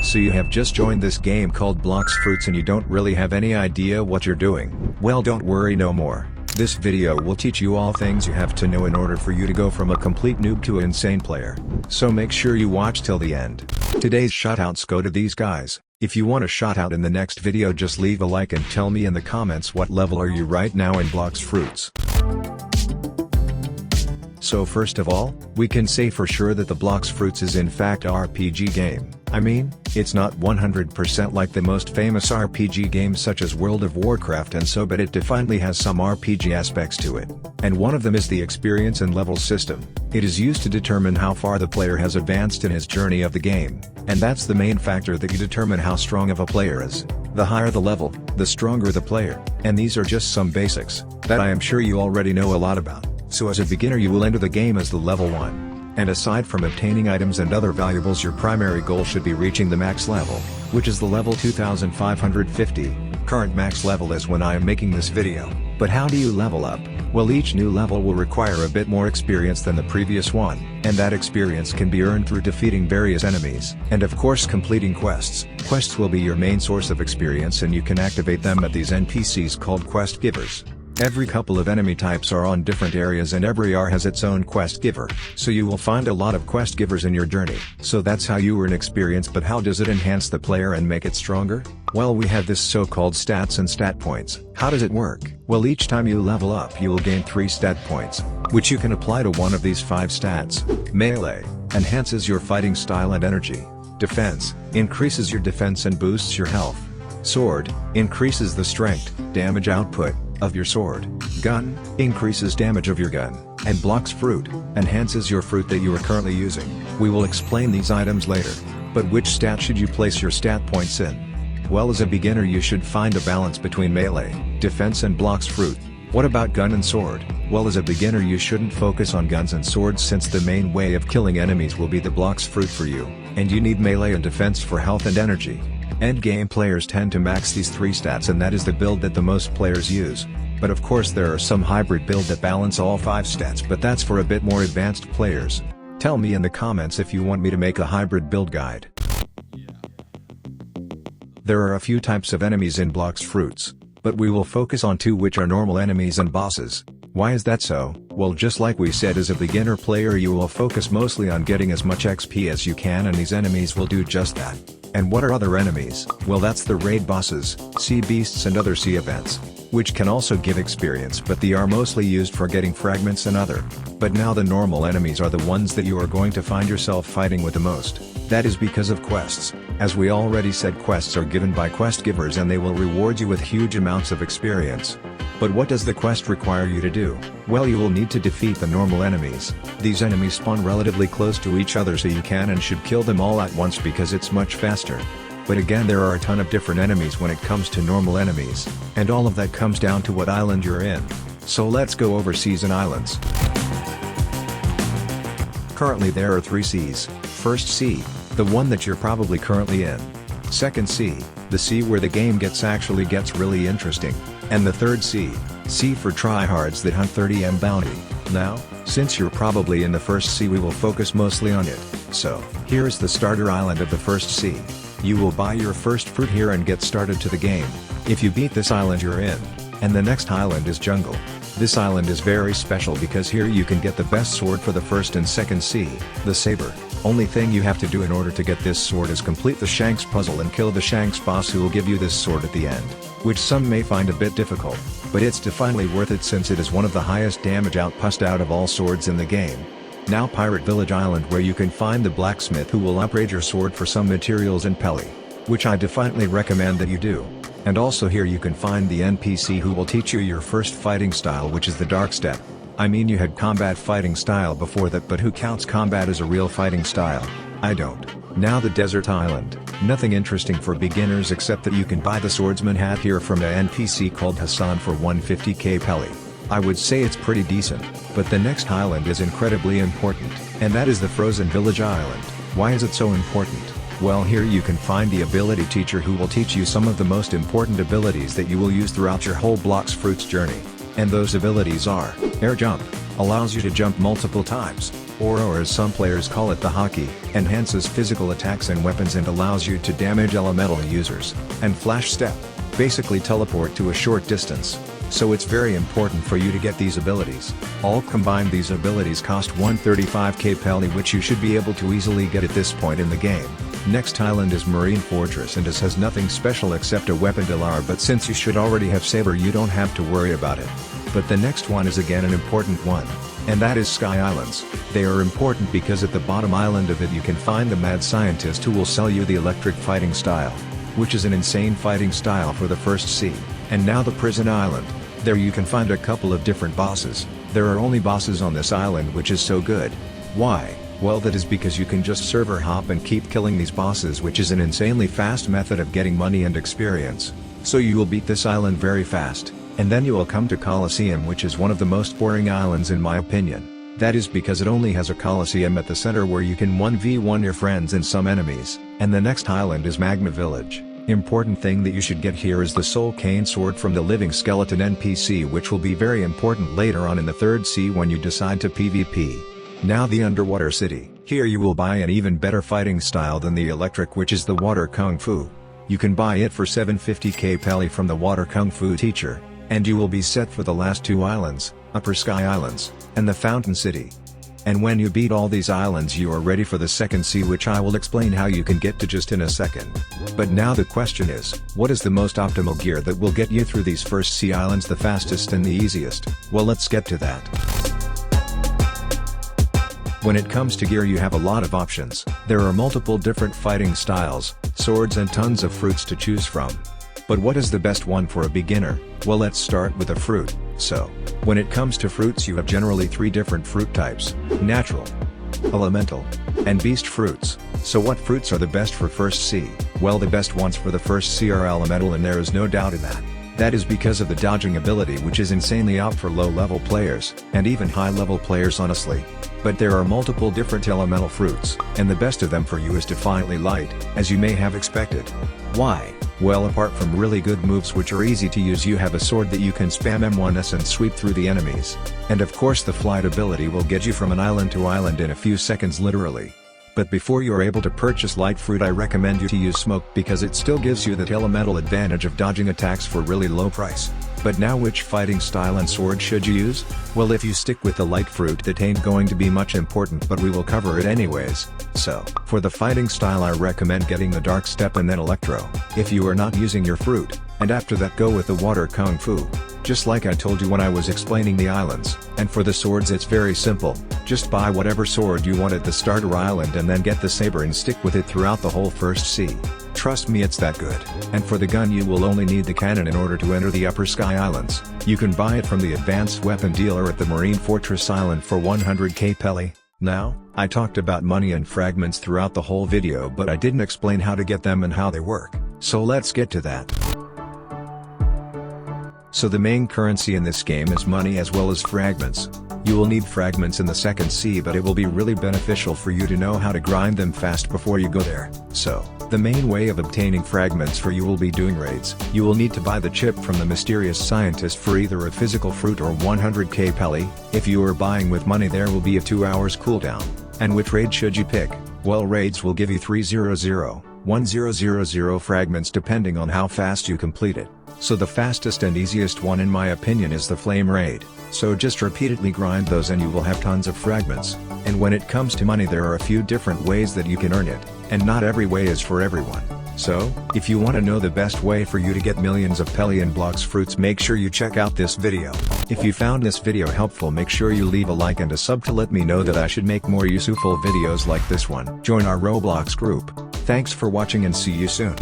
So you have just joined this game called Blox Fruits and you don't really have any idea what you're doing. Well, don't worry no more. This video will teach you all things you have to know in order for you to go from a complete noob to an insane player. So make sure you watch till the end. Today's shoutouts go to these guys. If you want a shoutout in the next video, just leave a like and tell me in the comments what level are you right now in Blox Fruits. So first of all, we can say for sure that the Blox Fruits is in fact a RPG game. I mean, it's not 100% like the most famous RPG games such as World of Warcraft and so, but it definitely has some RPG aspects to it. And one of them is the experience and level system. It is used to determine how far the player has advanced in his journey of the game, and that's the main factor that you determine how strong of a player is. The higher the level, the stronger the player, and these are just some basics that I am sure you already know a lot about. So as a beginner you will enter the game as the level 1. And aside from obtaining items and other valuables, your primary goal should be reaching the max level, which is the level 2550. Current max level is when I am making this video. But how do you level up? Well, each new level will require a bit more experience than the previous one, and that experience can be earned through defeating various enemies, and of course completing quests. Quests will be your main source of experience and you can activate them at these NPCs called quest givers. Every couple of enemy types are on different areas and every area has its own quest giver, so you will find a lot of quest givers in your journey. So that's how you earn experience, but how does it enhance the player and make it stronger? Well, we have this so-called stats and stat points. How does it work? Well, each time you level up you will gain 3 stat points, which you can apply to one of these 5 stats. Melee enhances your fighting style and energy. Defense increases your defense and boosts your health. Sword increases the strength, damage output of your sword. Gun increases damage of your gun. And Blox Fruit enhances your fruit that you are currently using. We will explain these items later. But which stat should you place your stat points in? Well, as a beginner you should find a balance between melee, defense and Blox Fruit. What about gun and sword? Well, as a beginner you shouldn't focus on guns and swords since the main way of killing enemies will be the Blox Fruit for you, and you need melee and defense for health and energy. Endgame players tend to max these 3 stats and that is the build that the most players use. But of course there are some hybrid build that balance all 5 stats, but that's for a bit more advanced players. Tell me in the comments if you want me to make a hybrid build guide. There are a few types of enemies in Blox Fruits, but we will focus on 2 which are normal enemies and bosses. Why is that so? Well, just like we said, as a beginner player you will focus mostly on getting as much XP as you can, and these enemies will do just that. And what are other enemies? Well, that's the raid bosses, sea beasts and other sea events, which can also give experience, but they are mostly used for getting fragments and other. But now the normal enemies are the ones that you are going to find yourself fighting with the most. That is because of quests. As we already said, quests are given by quest givers and they will reward you with huge amounts of experience. But what does the quest require you to do? Well, you will need to defeat the normal enemies. These enemies spawn relatively close to each other, so you can and should kill them all at once because it's much faster. But again, there are a ton of different enemies when it comes to normal enemies, and all of that comes down to what island you're in. So let's go over seas and islands. Currently there are 3 seas. First sea, the one that you're probably currently in. Second sea, the sea where the game actually gets really interesting. And the third sea for tryhards that hunt 30M bounty. Now, since you're probably in the first sea, we will focus mostly on it. So, here is the starter island of the first sea. You will buy your first fruit here and get started to the game. If you beat this island you're in. And the next island is jungle. This island is very special because here you can get the best sword for the first and second sea, the saber. Only thing you have to do in order to get this sword is complete the Shanks puzzle and kill the Shanks boss, who will give you this sword at the end, which some may find a bit difficult, but it's definitely worth it since it is one of the highest damage output out of all swords in the game. Now Pirate Village Island, where you can find the blacksmith who will upgrade your sword for some materials in Pelly, which I definitely recommend that you do. And also here you can find the NPC who will teach you your first fighting style, which is the dark step. I mean, you had combat fighting style before that, but who counts combat as a real fighting style? I don't. Now the desert island. Nothing interesting for beginners except that you can buy the swordsman hat here from an NPC called Hassan for 150k Pelly. I would say it's pretty decent, but the next island is incredibly important, and that is the Frozen Village Island. Why is it so important? Well, here you can find the ability teacher who will teach you some of the most important abilities that you will use throughout your whole Blox Fruits journey. And those abilities are: air jump, allows you to jump multiple times. or as some players call it the hockey, enhances physical attacks and weapons and allows you to damage elemental users, and Flash Step, basically teleport to a short distance. So it's very important for you to get these abilities. All combined these abilities cost 135k pelly, which you should be able to easily get at this point in the game. Next island is Marine Fortress, and this has nothing special except a weapon Delar, but since you should already have Saber you don't have to worry about it. But the next one is again an important one, and that is Sky Islands. They are important because at the bottom island of it you can find the mad scientist who will sell you the electric fighting style, which is an insane fighting style for the first sea. And now the prison island. There you can find a couple of different bosses. There are only bosses on this island, which is so good. Why? Well, that is because you can just server hop and keep killing these bosses, which is an insanely fast method of getting money and experience. So you will beat this island very fast, and then you will come to Colosseum, which is one of the most boring islands in my opinion. That is because it only has a Colosseum at the center where you can 1v1 your friends and some enemies, and the next island is Magma Village. Important thing that you should get here is the Soul Cane Sword from the Living Skeleton NPC, which will be very important later on in the third sea when you decide to PvP. Now the Underwater City. Here you will buy an even better fighting style than the electric, which is the Water Kung Fu. You can buy it for 750k pelly from the Water Kung Fu teacher, and you will be set for the last two islands, Upper Sky Islands, and the Fountain City. And when you beat all these islands you are ready for the second sea, which I will explain how you can get to just in a second. But now the question is, what is the most optimal gear that will get you through these first sea islands the fastest and the easiest? Well, let's get to that. When it comes to gear you have a lot of options. There are multiple different fighting styles, swords and tons of fruits to choose from. But what is the best one for a beginner? Well, let's start with a fruit. So, when it comes to fruits you have generally three different fruit types: natural, elemental, and beast fruits. So what fruits are the best for first sea? Well, the best ones for the first sea are elemental, and there is no doubt in that. That is because of the dodging ability, which is insanely out for low-level players, and even high-level players honestly. But there are multiple different elemental fruits, and the best of them for you is Defiantly Light, as you may have expected. Why? Well, apart from really good moves which are easy to use, you have a sword that you can spam M1s and sweep through the enemies. And of course the flight ability will get you from an island to island in a few seconds literally. But before you're able to purchase light fruit, I recommend you to use smoke, because it still gives you that elemental advantage of dodging attacks for really low price. But now, which fighting style and sword should you use? Well, if you stick with the light fruit, that ain't going to be much important, but we will cover it anyways. So, for the fighting style I recommend getting the Dark Step and then Electro, if you are not using your fruit, and after that go with the Water Kung Fu. Just like I told you when I was explaining the islands. And for the swords it's very simple, just buy whatever sword you want at the starter island and then get the saber and stick with it throughout the whole first sea. Trust me, it's that good. And for the gun you will only need the cannon in order to enter the Upper Sky Islands. You can buy it from the advanced weapon dealer at the Marine Fortress Island for 100k pelly. Now, I talked about money and fragments throughout the whole video, but I didn't explain how to get them and how they work. So let's get to that. So the main currency in this game is money as well as fragments. You will need fragments in the second sea, but it will be really beneficial for you to know how to grind them fast before you go there. So, the main way of obtaining fragments for you will be doing raids. You will need to buy the chip from the mysterious scientist for either a physical fruit or 100k pelly. If you are buying with money, there will be a 2 hours cooldown. And which raid should you pick? Well, raids will give you 300, 1000 fragments depending on how fast you complete it. So the fastest and easiest one in my opinion is the Flame Raid. So just repeatedly grind those and you will have tons of fragments. And when it comes to money, there are a few different ways that you can earn it, and not every way is for everyone. So, if you want to know the best way for you to get millions of pelly and Blox Fruits, make sure you check out this video. If you found this video helpful, make sure you leave a like and a sub to let me know that I should make more useful videos like this one. Join our Roblox group. Thanks for watching and see you soon.